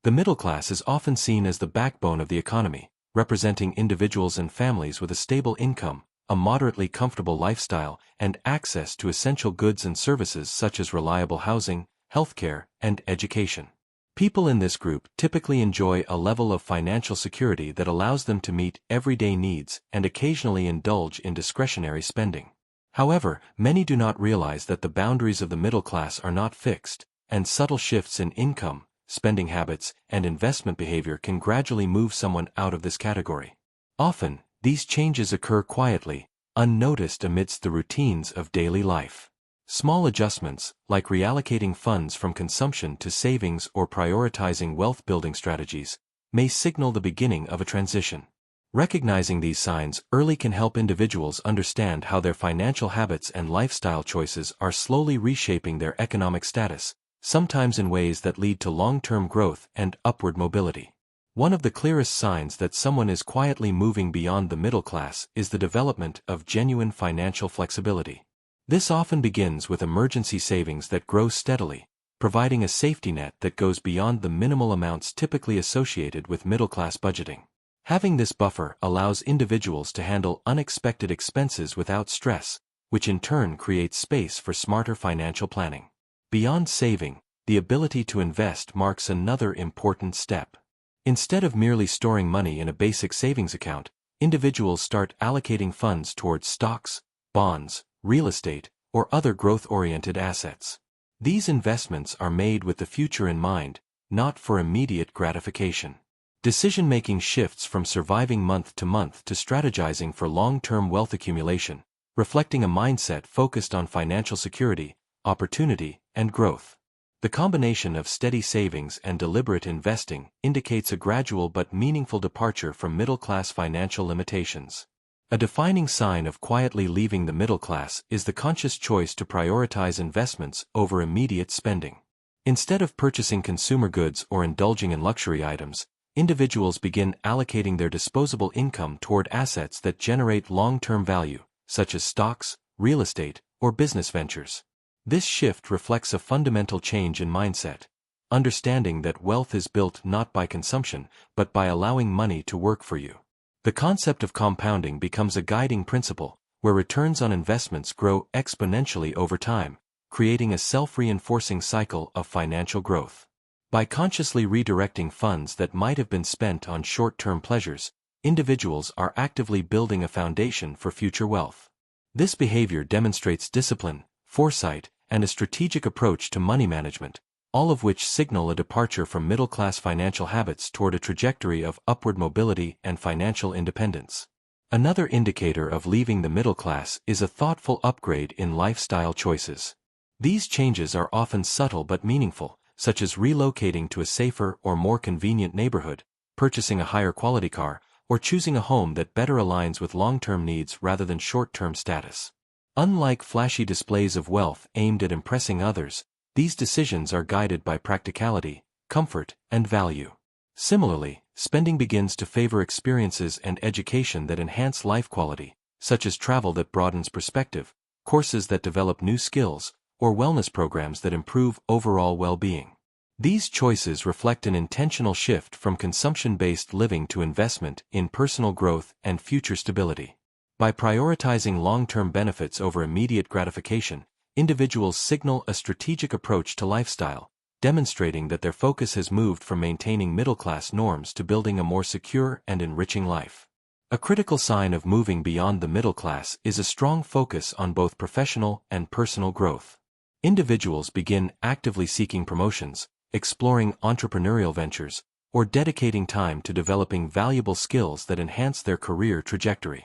The middle class is often seen as the backbone of the economy, representing individuals and families with a stable income, a moderately comfortable lifestyle, and access to essential goods and services such as reliable housing, healthcare, and education. People in this group typically enjoy a level of financial security that allows them to meet everyday needs and occasionally indulge in discretionary spending. However, many do not realize that the boundaries of the middle class are not fixed, and subtle shifts in income, spending habits, and investment behavior can gradually move someone out of this category. Often, these changes occur quietly, unnoticed amidst the routines of daily life. Small adjustments, like reallocating funds from consumption to savings or prioritizing wealth-building strategies, may signal the beginning of a transition. Recognizing these signs early can help individuals understand how their financial habits and lifestyle choices are slowly reshaping their economic status, sometimes in ways that lead to long-term growth and upward mobility. One of the clearest signs that someone is quietly moving beyond the middle class is the development of genuine financial flexibility. This often begins with emergency savings that grow steadily, providing a safety net that goes beyond the minimal amounts typically associated with middle-class budgeting. Having this buffer allows individuals to handle unexpected expenses without stress, which in turn creates space for smarter financial planning. Beyond saving, the ability to invest marks another important step. Instead of merely storing money in a basic savings account, individuals start allocating funds towards stocks, bonds, real estate, or other growth-oriented assets. These investments are made with the future in mind, not for immediate gratification. Decision-making shifts from surviving month to month to strategizing for long-term wealth accumulation, reflecting a mindset focused on financial security, opportunity, and growth. The combination of steady savings and deliberate investing indicates a gradual but meaningful departure from middle-class financial limitations. A defining sign of quietly leaving the middle class is the conscious choice to prioritize investments over immediate spending. Instead of purchasing consumer goods or indulging in luxury items, individuals begin allocating their disposable income toward assets that generate long-term value, such as stocks, real estate, or business ventures. This shift reflects a fundamental change in mindset, understanding that wealth is built not by consumption, but by allowing money to work for you. The concept of compounding becomes a guiding principle, where returns on investments grow exponentially over time, creating a self-reinforcing cycle of financial growth. By consciously redirecting funds that might have been spent on short-term pleasures, individuals are actively building a foundation for future wealth. This behavior demonstrates discipline, foresight, and a strategic approach to money management, all of which signal a departure from middle-class financial habits toward a trajectory of upward mobility and financial independence. Another indicator of leaving the middle class is a thoughtful upgrade in lifestyle choices. These changes are often subtle but meaningful, such as relocating to a safer or more convenient neighborhood, purchasing a higher quality car, or choosing a home that better aligns with long-term needs rather than short-term status. Unlike flashy displays of wealth aimed at impressing others, these decisions are guided by practicality, comfort, and value. Similarly, spending begins to favor experiences and education that enhance life quality, such as travel that broadens perspective, courses that develop new skills, or wellness programs that improve overall well-being. These choices reflect an intentional shift from consumption-based living to investment in personal growth and future stability. By prioritizing long-term benefits over immediate gratification, individuals signal a strategic approach to lifestyle, demonstrating that their focus has moved from maintaining middle-class norms to building a more secure and enriching life. A critical sign of moving beyond the middle class is a strong focus on both professional and personal growth. Individuals begin actively seeking promotions, exploring entrepreneurial ventures, or dedicating time to developing valuable skills that enhance their career trajectory.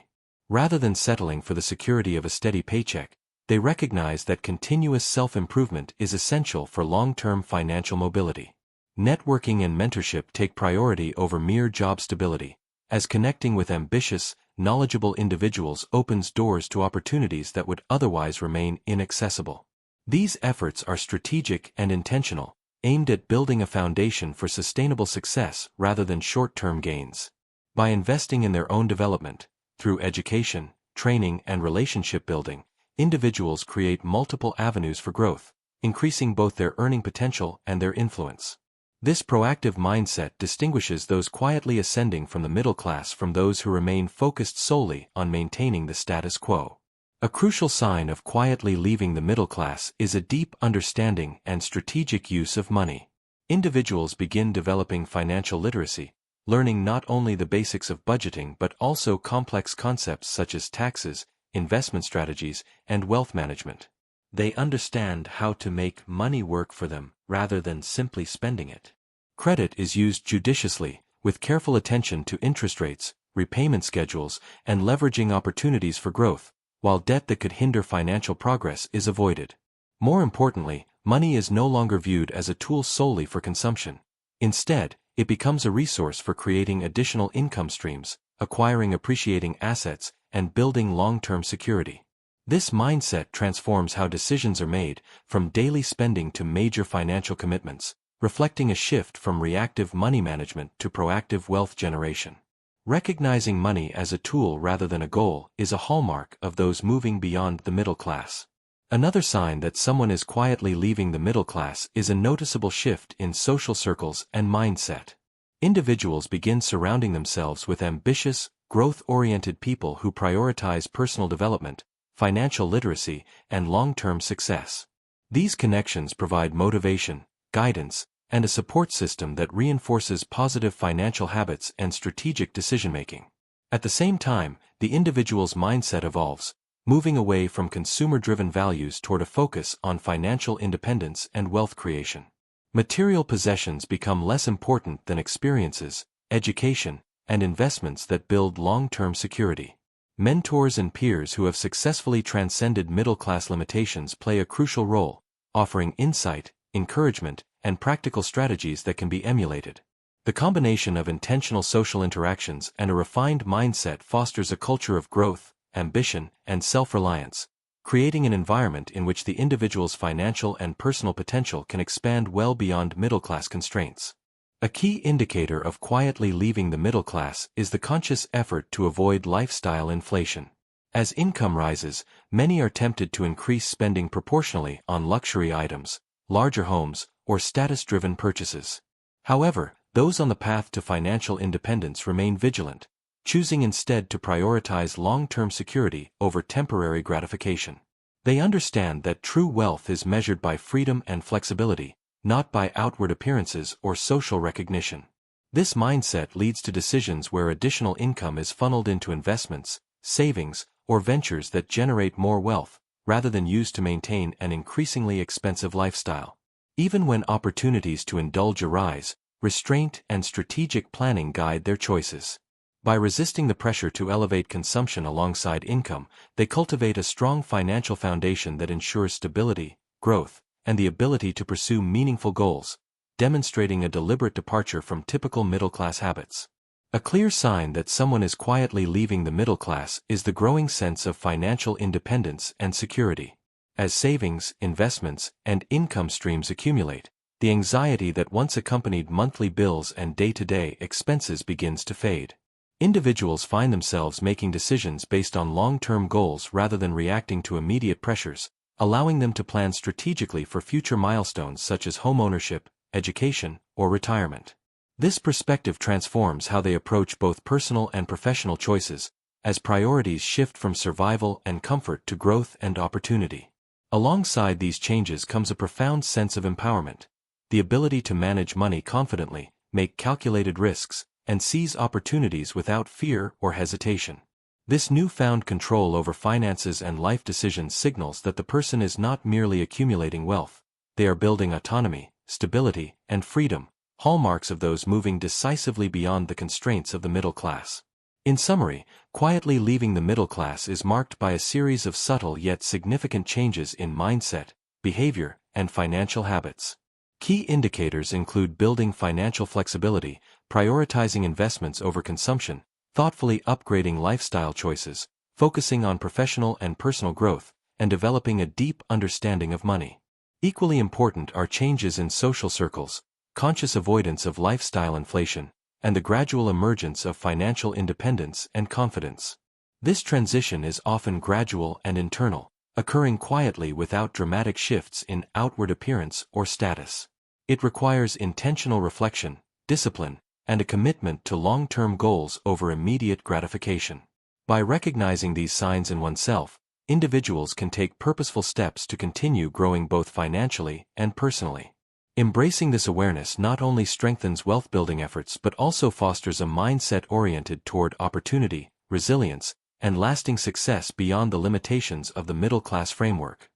Rather than settling for the security of a steady paycheck, they recognize that continuous self-improvement is essential for long-term financial mobility. Networking and mentorship take priority over mere job stability, as connecting with ambitious, knowledgeable individuals opens doors to opportunities that would otherwise remain inaccessible. These efforts are strategic and intentional, aimed at building a foundation for sustainable success rather than short-term gains. By investing in their own development, through education, training, and relationship building, individuals create multiple avenues for growth, increasing both their earning potential and their influence. This proactive mindset distinguishes those quietly ascending from the middle class from those who remain focused solely on maintaining the status quo. A crucial sign of quietly leaving the middle class is a deep understanding and strategic use of money. Individuals begin developing financial literacy, learning not only the basics of budgeting but also complex concepts such as taxes, investment strategies, and wealth management. They understand how to make money work for them rather than simply spending it. Credit is used judiciously, with careful attention to interest rates, repayment schedules, and leveraging opportunities for growth, while debt that could hinder financial progress is avoided. More importantly, money is no longer viewed as a tool solely for consumption. Instead, it becomes a resource for creating additional income streams, acquiring appreciating assets, and building long-term security. This mindset transforms how decisions are made, from daily spending to major financial commitments, reflecting a shift from reactive money management to proactive wealth generation. Recognizing money as a tool rather than a goal is a hallmark of those moving beyond the middle class. Another sign that someone is quietly leaving the middle class is a noticeable shift in social circles and mindset. Individuals begin surrounding themselves with ambitious, growth-oriented people who prioritize personal development, financial literacy, and long-term success. These connections provide motivation, guidance, and a support system that reinforces positive financial habits and strategic decision-making. At the same time, the individual's mindset evolves, moving away from consumer-driven values toward a focus on financial independence and wealth creation. Material possessions become less important than experiences, education, and investments that build long-term security. Mentors and peers who have successfully transcended middle-class limitations play a crucial role, offering insight, encouragement, and practical strategies that can be emulated. The combination of intentional social interactions and a refined mindset fosters a culture of growth, ambition, and self-reliance, creating an environment in which the individual's financial and personal potential can expand well beyond middle-class constraints. A key indicator of quietly leaving the middle class is the conscious effort to avoid lifestyle inflation. As income rises, many are tempted to increase spending proportionally on luxury items, larger homes, or status-driven purchases. However, those on the path to financial independence remain vigilant, choosing instead to prioritize long-term security over temporary gratification. They understand that true wealth is measured by freedom and flexibility, not by outward appearances or social recognition. This mindset leads to decisions where additional income is funneled into investments, savings, or ventures that generate more wealth, rather than used to maintain an increasingly expensive lifestyle. Even when opportunities to indulge arise, restraint and strategic planning guide their choices. By resisting the pressure to elevate consumption alongside income, they cultivate a strong financial foundation that ensures stability, growth, and the ability to pursue meaningful goals, demonstrating a deliberate departure from typical middle-class habits. A clear sign that someone is quietly leaving the middle class is the growing sense of financial independence and security. As savings, investments, and income streams accumulate, the anxiety that once accompanied monthly bills and day-to-day expenses begins to fade. Individuals find themselves making decisions based on long-term goals rather than reacting to immediate pressures, allowing them to plan strategically for future milestones such as homeownership, education, or retirement. This perspective transforms how they approach both personal and professional choices, as priorities shift from survival and comfort to growth and opportunity. Alongside these changes comes a profound sense of empowerment, the ability to manage money confidently, make calculated risks, and seize opportunities without fear or hesitation. This newfound control over finances and life decisions signals that the person is not merely accumulating wealth, they are building autonomy, stability, and freedom, hallmarks of those moving decisively beyond the constraints of the middle class. In summary, quietly leaving the middle class is marked by a series of subtle yet significant changes in mindset, behavior, and financial habits. Key indicators include building financial flexibility, prioritizing investments over consumption, thoughtfully upgrading lifestyle choices, focusing on professional and personal growth, and developing a deep understanding of money. Equally important are changes in social circles, conscious avoidance of lifestyle inflation, and the gradual emergence of financial independence and confidence. This transition is often gradual and internal, occurring quietly without dramatic shifts in outward appearance or status. It requires intentional reflection, discipline, and a commitment to long-term goals over immediate gratification. By recognizing these signs in oneself, individuals can take purposeful steps to continue growing both financially and personally. Embracing this awareness not only strengthens wealth-building efforts but also fosters a mindset oriented toward opportunity, resilience, and lasting success beyond the limitations of the middle-class framework.